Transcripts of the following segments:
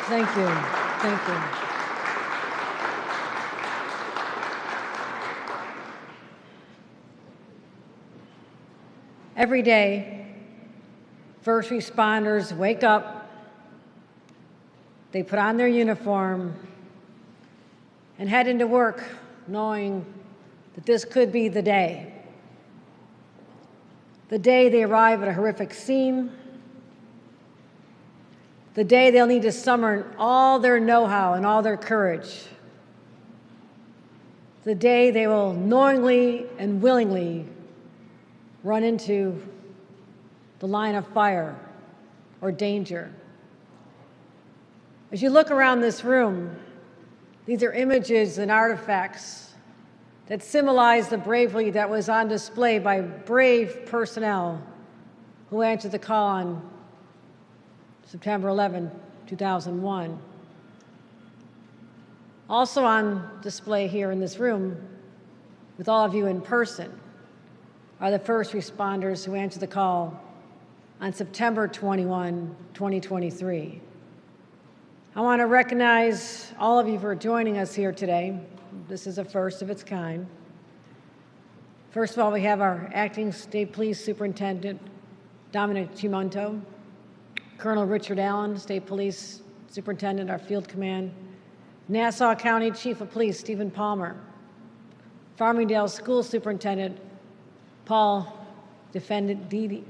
Thank you. Thank you. Every day, first responders wake up, they put on their uniform, and head into work knowing that this could be the day. The day they arrive at a horrific scene, the day they'll need to summon all their know-how and all their courage, the day they will knowingly and willingly run into the line of fire or danger. As you look around this room, these are images and artifacts that symbolize the bravery that was on display by brave personnel who answered the call on September 11, 2001. Also on display here in this room with all of you in person are the first responders who answered the call on September 21, 2023. I want to recognize all of you for joining us here today. This is a first of its kind. First of all, we have our Acting State Police Superintendent, Dominic Chimonto, Colonel Richard Allen, State Police Superintendent, our Field Command, Nassau County Chief of Police, Stephen Palmer, Farmingdale School Superintendent, Paul Defendi,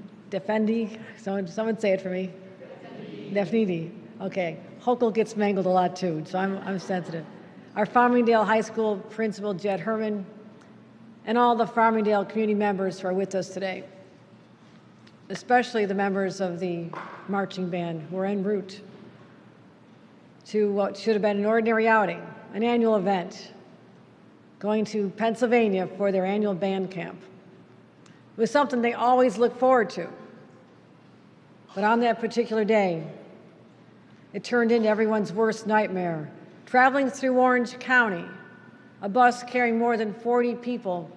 someone say it for me. Defendi. Okay. Hochul gets mangled a lot too, so I'm sensitive. Our Farmingdale High School Principal, Jed Herman, and all the Farmingdale community members who are with us today, especially the members of the marching band who are en route to what should have been an ordinary outing, an annual event, going to Pennsylvania for their annual band camp. It was something they always look forward to. But on that particular day, it turned into everyone's worst nightmare. Traveling through Orange County, a bus carrying more than 40 people,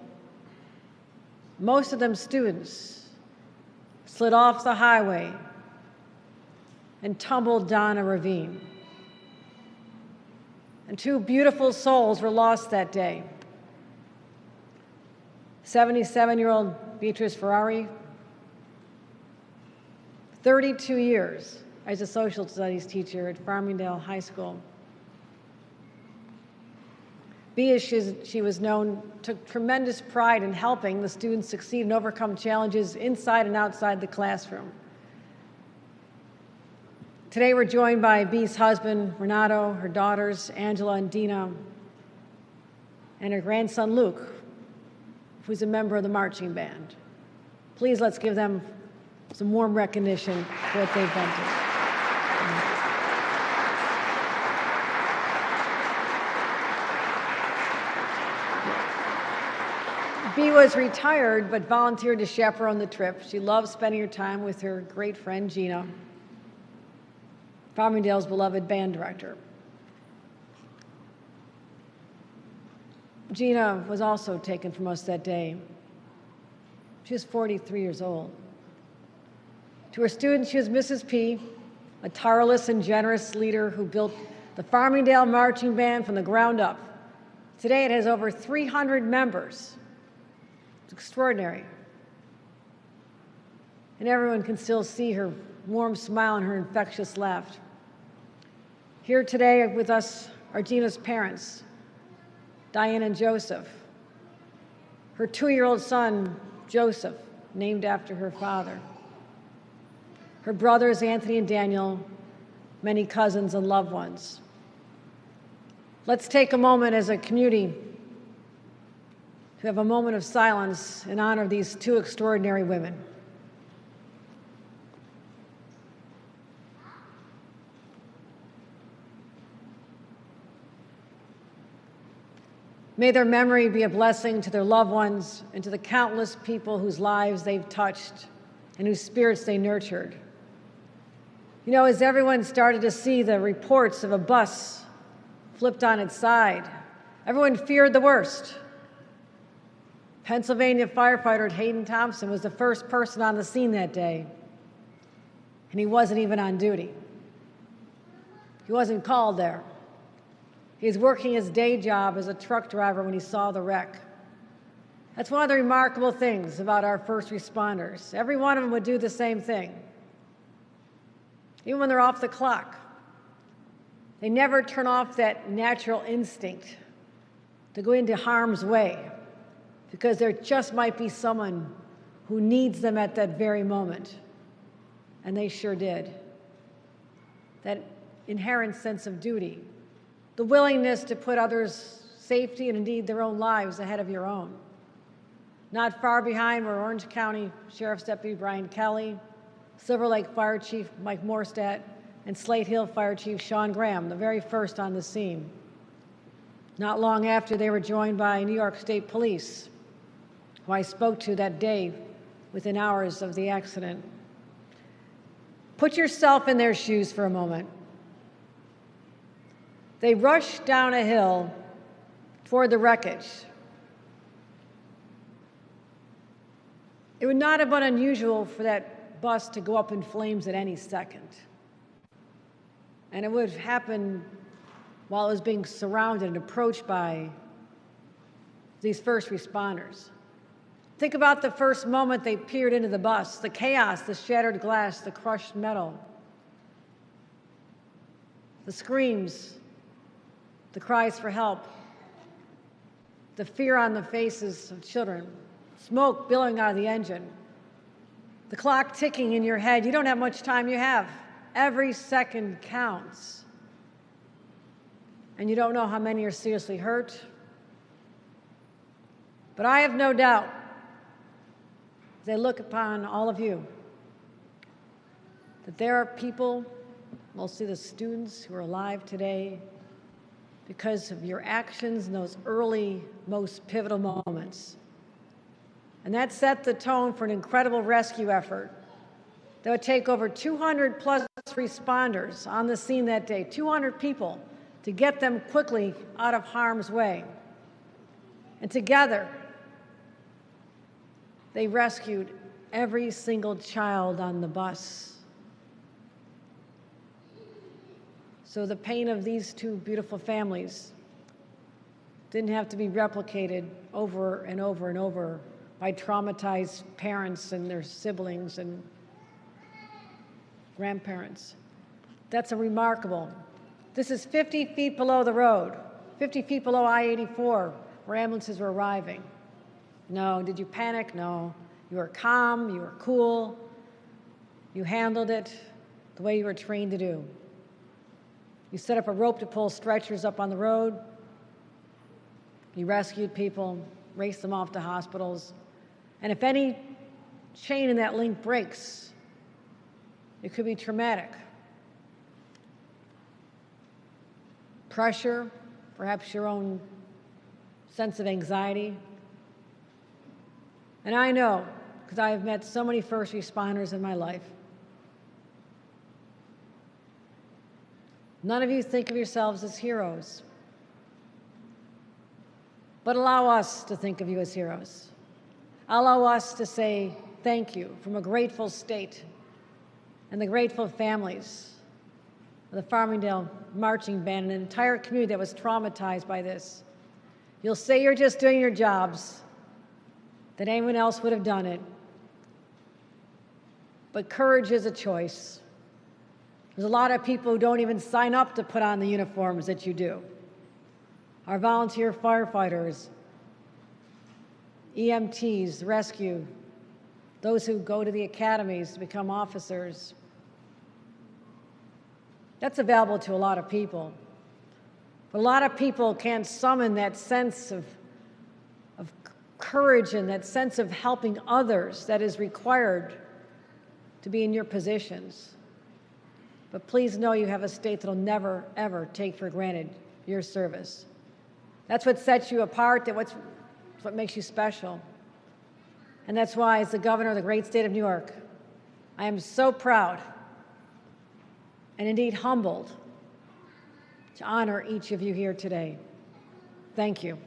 most of them students, slid off the highway and tumbled down a ravine. And two beautiful souls were lost that day. 77-year-old Beatrice Ferrari, 32 years as a social studies teacher at Farmingdale High School. Bea, as she was known, took tremendous pride in helping the students succeed and overcome challenges inside and outside the classroom. Today we're joined by Bea's husband, Renato, her daughters, Angela and Dina, and her grandson, Luke, who's a member of the marching band. Please let's give them some warm recognition for what they've done to us. Bea was retired but volunteered to chaperone the trip. She loves spending her time with her great friend Gina, Farmingdale's beloved band director. Gina was also taken from us that day. She was 43 years old. To her students, she was Mrs. P, a tireless and generous leader who built the Farmingdale Marching Band from the ground up. Today it has over 300 members. It's extraordinary. And everyone can still see her warm smile and her infectious laugh. Here today with us are Gina's parents, Diane and Joseph. Her 2-year-old son, Joseph, named after her father. Her brothers, Anthony and Daniel, many cousins and loved ones. Let's take a moment as a community to have a moment of silence in honor of these two extraordinary women. May their memory be a blessing to their loved ones and to the countless people whose lives they've touched and whose spirits they nurtured. You know, as everyone started to see the reports of a bus flipped on its side, everyone feared the worst. Pennsylvania firefighter Hayden Thompson was the first person on the scene that day, and he wasn't even on duty. He wasn't called there. He was working his day job as a truck driver when he saw the wreck. That's one of the remarkable things about our first responders. Every one of them would do the same thing. Even when they're off the clock, they never turn off that natural instinct to go into harm's way because there just might be someone who needs them at that very moment. And they sure did. That inherent sense of duty, the willingness to put others' safety and indeed their own lives ahead of your own. Not far behind were Orange County Sheriff's Deputy Brian Kelly, Silver Lake Fire Chief Mike Morstadt, and Slate Hill Fire Chief Sean Graham, the very first on the scene. Not long after, they were joined by New York State Police, who I spoke to that day within hours of the accident. Put yourself in their shoes for a moment. They rushed down a hill toward the wreckage. It would not have been unusual for that bus to go up in flames at any second. And it would have happened while it was being surrounded and approached by these first responders. Think about the first moment they peered into the bus, the chaos, the shattered glass, the crushed metal, the screams, the cries for help, the fear on the faces of children, smoke billowing out of the engine, the clock ticking in your head. You don't have much time you have. Every second counts. And you don't know how many are seriously hurt. But I have no doubt, as I look upon all of you, that there are people, mostly the students, who are alive today because of your actions in those early, most pivotal moments. And that set the tone for an incredible rescue effort that would take over 200 plus responders on the scene that day, 200 people, to get them quickly out of harm's way. And together, they rescued every single child on the bus. So the pain of these two beautiful families didn't have to be replicated over and over and over by traumatized parents and their siblings and grandparents. That's a remarkable. This is 50 feet below the road, 50 feet below I-84, where ambulances were arriving. No, did you panic? No. You were calm, you were cool, you handled it the way you were trained to do. You set up a rope to pull stretchers up on the road. You rescued people, raced them off to hospitals. And if any chain in that link breaks, it could be traumatic. Pressure, perhaps your own sense of anxiety. And I know, because I have met so many first responders in my life, none of you think of yourselves as heroes. But allow us to think of you as heroes. Allow us to say thank you from a grateful state and the grateful families of the Farmingdale Marching Band and an entire community that was traumatized by this. You'll say you're just doing your jobs, that anyone else would have done it. But courage is a choice. There's a lot of people who don't even sign up to put on the uniforms that you do. Our volunteer firefighters, EMTs, rescue, those who go to the academies to become officers. That's available to a lot of people. But a lot of people can't summon that sense of courage and that sense of helping others that is required to be in your positions. But please know you have a state that'll never, ever take for granted your service. That's what sets you apart, that's what makes you special. And that's why, as the governor of the great state of New York, I am so proud and indeed humbled to honor each of you here today. Thank you.